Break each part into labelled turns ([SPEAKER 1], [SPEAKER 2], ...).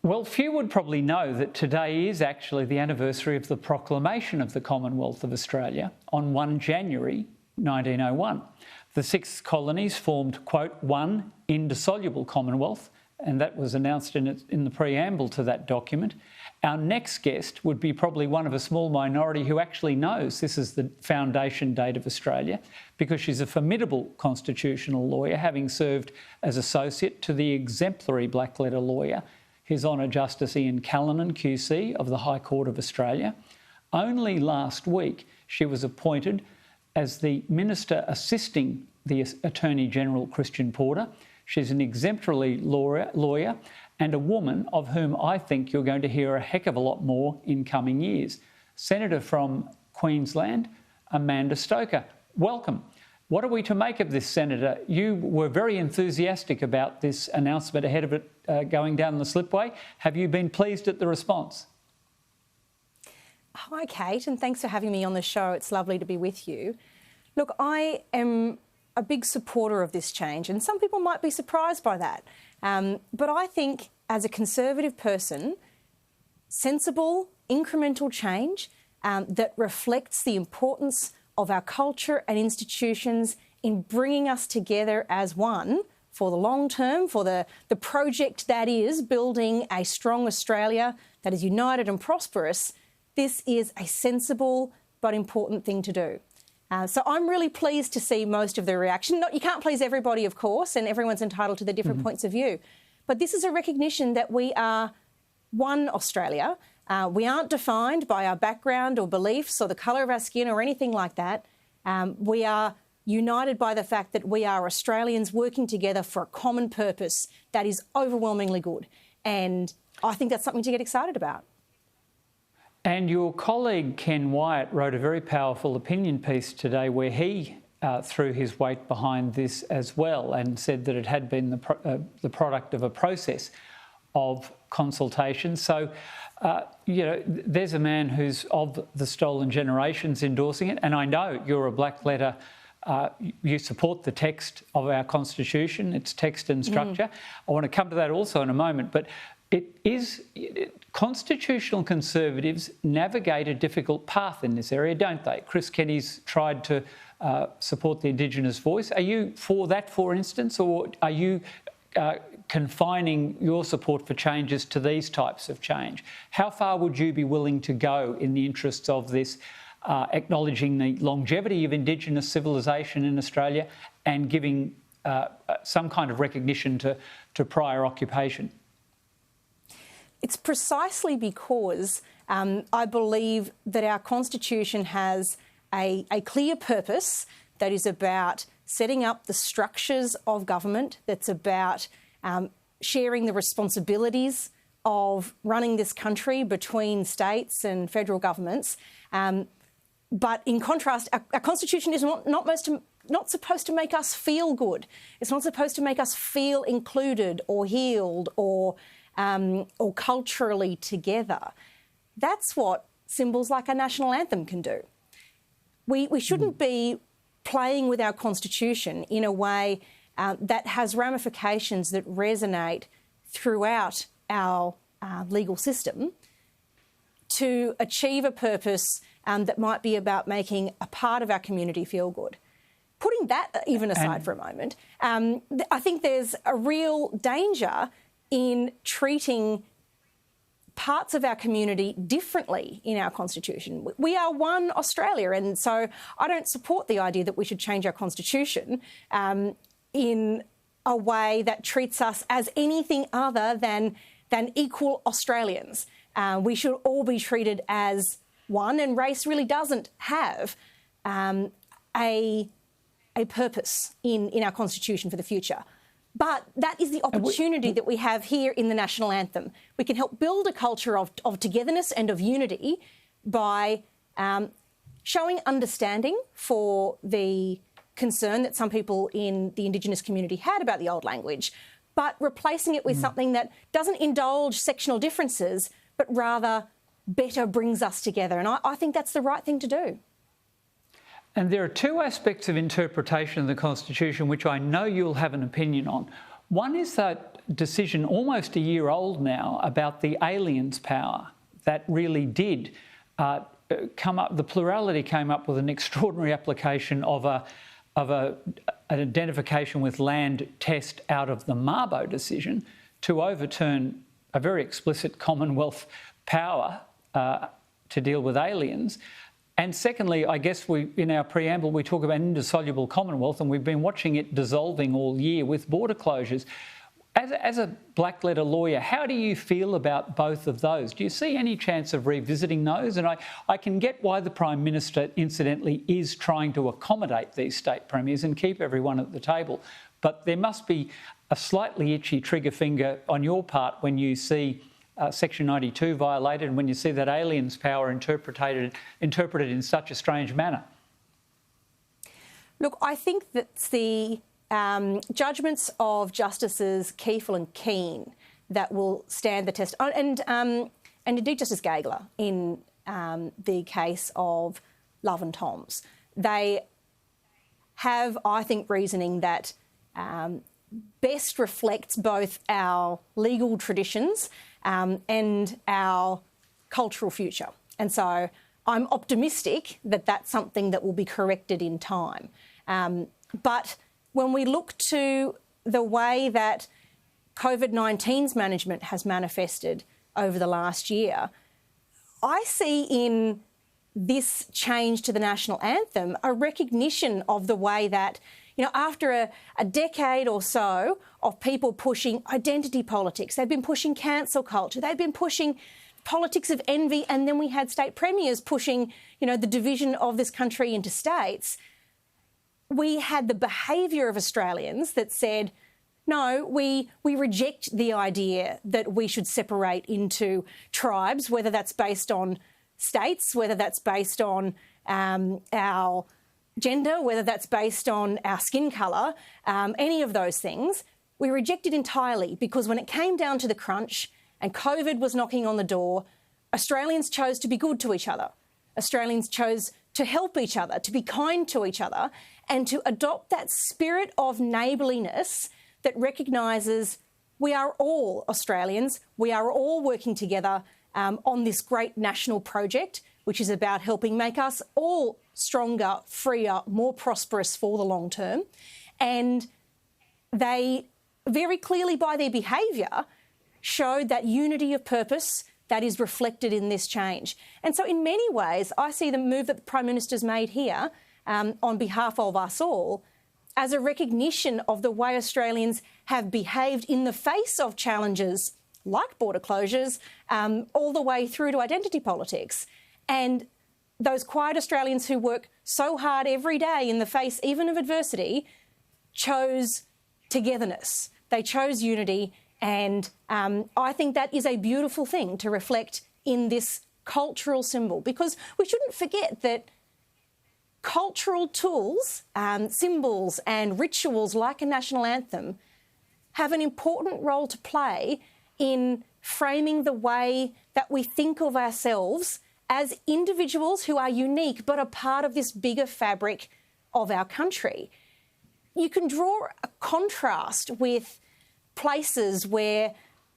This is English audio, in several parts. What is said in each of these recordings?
[SPEAKER 1] Well, few would probably know that today is actually the anniversary of the proclamation of the Commonwealth of Australia on 1 January 1901. The 6 colonies formed, quote, one indissoluble Commonwealth, and that was announced in the preamble to that document. Our next guest would be probably one of a small minority who actually knows this is the foundation date of Australia, because she's a formidable constitutional lawyer, having served as associate to the exemplary black-letter lawyer, His Honour Justice Ian Callanan QC of the High Court of Australia. Only last week she was appointed as the Minister assisting the Attorney-General Christian Porter. She's an exemplary lawyer and a woman of whom I think you're going to hear a heck of a lot more in coming years. Senator from Queensland, Amanda Stoker. Welcome. What are we to make of this, Senator? You were very enthusiastic about this announcement ahead of it going down the slipway. Have you been pleased at the response?
[SPEAKER 2] Hi, Kate, and thanks for having me on the show. It's lovely to be with you. Look, I am a big supporter of this change, and some people might be surprised by that. But I think, as a Conservative person, sensible, incremental change that reflects the importance of our culture and institutions in bringing us together as one for the long term, for the project that is building a strong Australia that is united and prosperous. This is a sensible but important thing to do. So I'm really pleased to see most of the reaction. You can't please everybody, of course, and everyone's entitled to their different points of view. But this is a recognition that we are one Australia. We aren't defined by our background or beliefs or the colour of our skin or anything like that. We are united by the fact that we are Australians working together for a common purpose that is overwhelmingly good. And I think that's something to get excited about.
[SPEAKER 1] And your colleague Ken Wyatt wrote a very powerful opinion piece today where he threw his weight behind this as well and said that it had been the product of a process of consultation. So, you know, there's a man who's of the stolen generations endorsing it, and I know you're a black letter. You support the text of our Constitution, its text and structure. I want to come to that also in a moment, but constitutional Conservatives navigate a difficult path in this area, don't they? Chris Kenny's tried to support the Indigenous voice. Are you for that, for instance, or are you confining your support for changes to these types of change? How far would you be willing to go in the interests of this, acknowledging the longevity of Indigenous civilisation in Australia and giving some kind of recognition to prior occupation?
[SPEAKER 2] It's precisely because I believe that our Constitution has a clear purpose that is about setting up the structures of government, that's about sharing the responsibilities of running this country between states and federal governments. But in contrast, our Constitution is not supposed to make us feel good. It's not supposed to make us feel included or healed or culturally together. That's what symbols like a national anthem can do. We shouldn't be playing with our Constitution in a way that has ramifications that resonate throughout our legal system to achieve a purpose that might be about making a part of our community feel good. Putting that even aside for a moment, I think there's a real danger in treating parts of our community differently in our Constitution. We are one Australia, and so I don't support the idea that we should change our Constitution in a way that treats us as anything other than equal Australians. We should all be treated as one, and race really doesn't have a purpose in our Constitution for the future. But that is the opportunity that we have here in the national anthem. We can help build a culture of togetherness and of unity by showing understanding for the concern that some people in the Indigenous community had about the old language, but replacing it with something that doesn't indulge sectional differences, but rather better brings us together. And I think that's the right thing to do. And
[SPEAKER 1] there are two aspects of interpretation of the Constitution which I know you'll have an opinion on. One is that decision, almost a year old now, about the aliens' power that really did come up. The plurality came up with an extraordinary application of an identification with land test out of the Mabo decision to overturn a very explicit Commonwealth power to deal with aliens. And secondly, I guess in our preamble, we talk about an indissoluble Commonwealth, and we've been watching it dissolving all year with border closures. As a black-letter lawyer, how do you feel about both of those? Do you see any chance of revisiting those? And I can get why the Prime Minister, incidentally, is trying to accommodate these state premiers and keep everyone at the table. But there must be a slightly itchy trigger finger on your part when you see Section 92 violated and when you see that aliens' power interpreted in such a strange manner. Look,
[SPEAKER 2] I think that the judgments of Justices Kiefel and Keane that will stand the test, and indeed Justice Gageler in the case of Love and Toms, they have, I think, reasoning that best reflects both our legal traditions and our cultural future. And so I'm optimistic that that's something that will be corrected in time. But when we look to the way that COVID-19's management has manifested over the last year, I see in this change to the national anthem a recognition of the way that, you know, after a decade or so of people pushing identity politics, they've been pushing cancel culture, they've been pushing politics of envy, and then we had state premiers pushing, you know, the division of this country into states. We had the behaviour of Australians that said, no, we reject the idea that we should separate into tribes, whether that's based on states, whether that's based on our gender, whether that's based on our skin colour, any of those things. We reject it entirely because when it came down to the crunch and COVID was knocking on the door, Australians chose to be good to each other. Australians chose to help each other, to be kind to each other, and to adopt that spirit of neighbourliness that recognises we are all Australians, we are all working together on this great national project, which is about helping make us all stronger, freer, more prosperous for the long term. And they very clearly, by their behaviour, showed that unity of purpose that is reflected in this change. And so in many ways, I see the move that the Prime Minister's made here on behalf of us all as a recognition of the way Australians have behaved in the face of challenges like border closures, all the way through to identity politics. And those quiet Australians who work so hard every day in the face even of adversity chose togetherness. They chose unity, and I think that is a beautiful thing to reflect in this cultural symbol, because we shouldn't forget that cultural tools, symbols and rituals like a national anthem have an important role to play in framing the way that we think of ourselves as individuals who are unique but a part of this bigger fabric of our country. You can draw a contrast with places where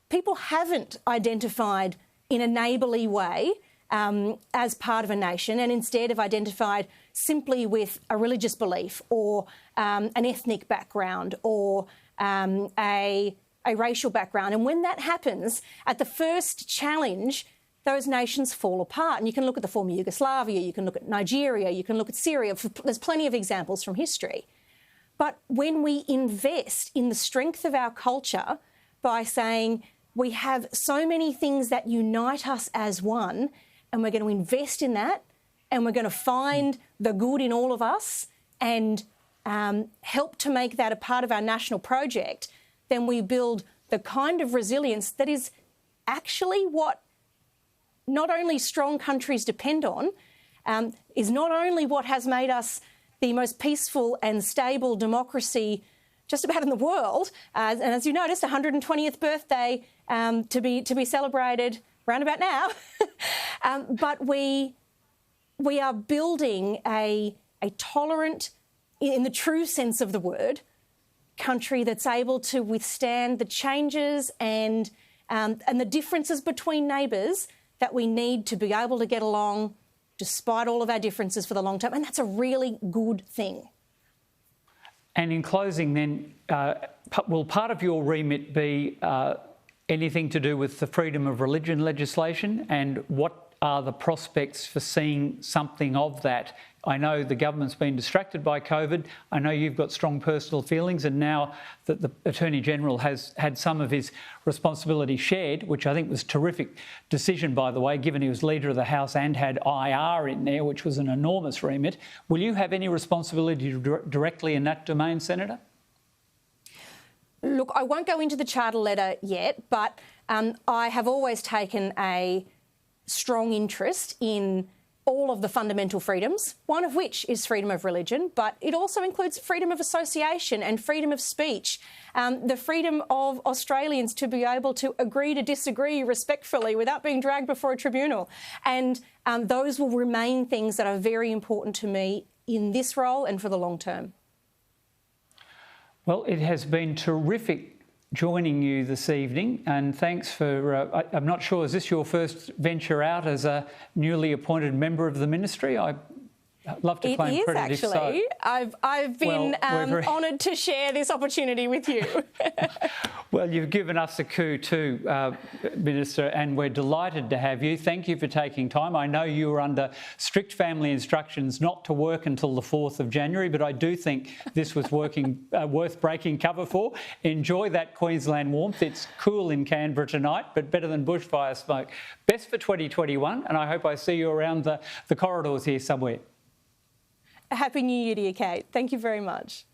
[SPEAKER 2] people haven't identified in a neighbourly way as part of a nation, and instead have identified simply with a religious belief or an ethnic background or a racial background. And when that happens, at the first challenge, those nations fall apart. And you can look at the former Yugoslavia, you can look at Nigeria, you can look at Syria. There's plenty of examples from history. But when we invest in the strength of our culture by saying we have so many things that unite us as one, and we're going to invest in that, and we're going to find the good in all of us and help to make that a part of our national project, then we build the kind of resilience that is actually what not only strong countries depend on, is not only what has made us the most peaceful and stable democracy just about in the world, and as you noticed, 120th birthday to be celebrated round about now. But we are building a tolerant, in the true sense of the word, country that's able to withstand the changes and the differences between neighbours that we need to be able to get along despite all of our differences for the long term. And that's a really good thing.
[SPEAKER 1] And in closing then, will part of your remit be anything to do with the freedom of religion legislation, and what are the prospects for seeing something of that? I know the government's been distracted by COVID. I know you've got strong personal feelings, and now that the Attorney-General has had some of his responsibility shared, which I think was a terrific decision, by the way, given he was Leader of the House and had IR in there, which was an enormous remit. Will you have any responsibility directly in that domain, Senator?
[SPEAKER 2] Look, I won't go into the charter letter yet, but I have always taken a strong interest in all of the fundamental freedoms, one of which is freedom of religion, but it also includes freedom of association and freedom of speech, the freedom of Australians to be able to agree to disagree respectfully without being dragged before a tribunal. And those will remain things that are very important to me in this role and for the long term.
[SPEAKER 1] Well, it has been terrific joining you this evening, and thanks for, I'm not sure, is this your first venture out as a newly appointed member of the ministry? I'd love to claim credit if so.
[SPEAKER 2] It is, actually. I've been honoured to share this opportunity with you.
[SPEAKER 1] Well, you've given us a coup too, Minister, and we're delighted to have you. Thank you for taking time. I know you were under strict family instructions not to work until the 4th of January, but I do think this was worth breaking cover for. Enjoy that Queensland warmth. It's cool in Canberra tonight, but better than bushfire smoke. Best for 2021, and I hope I see you around the corridors here somewhere.
[SPEAKER 2] Happy New Year to you, Kate. Thank you very much.